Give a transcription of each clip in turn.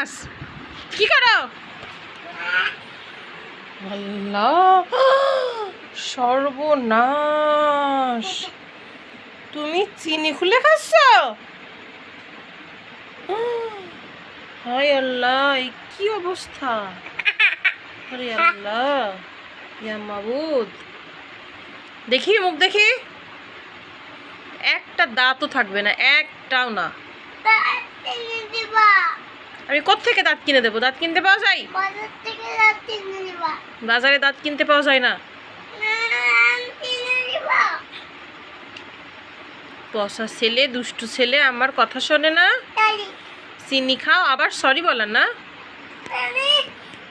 বদমাস কি করো? আল্লাহ, সর্বনাশ! তুমি চিনি খুলে খাচ্ছ? হায় আল্লাহ, এই কি অবস্থা! আরে আল্লাহ, ইয়া মাবুদ! দেখি মুখ দেখি, একটা দাঁতও থাকবে না, একটাও না। আমি কোত্থেকে দাঁত কিনে দেবো? দাঁত কিনতে পাওয়া যায়? বাজারে দাঁত কিনতে পাওয়া যায় না। পচা ছেলে, দুষ্টু ছেলে, আমার কথা শোনে না। চিনি খাও, আবার সরি বলেন না।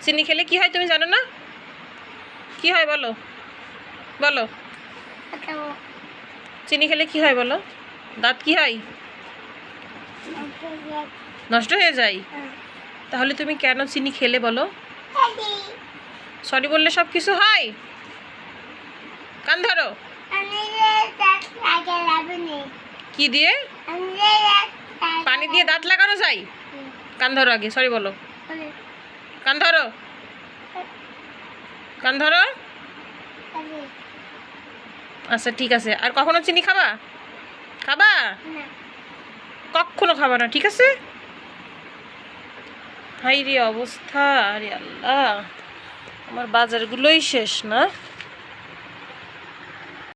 চিনি খেলে কি হয় তুমি জানো না? কি হয় বলো, বলো। চিনি খেলে কি হয় বলো? দাঁত কি হয়? নষ্ট হয়ে যায়। তাহলে তুমি কেন চিনি খেলে বলো? সরি বললে সব কিছু হয়? কান ধরো। কি দিয়ে? পানি দিয়ে দাঁত লাগানো যায়? কান ধরো আগে, সরি বলো। কান ধরো, কান ধরো। আচ্ছা ঠিক আছে, আর কখনো চিনি খাবা? খাবা? কখনো খাবা না, ঠিক আছে? হাই রে অবস্থা! আরে আল্লাহ, আমার বাজারগুলোই শেষ না।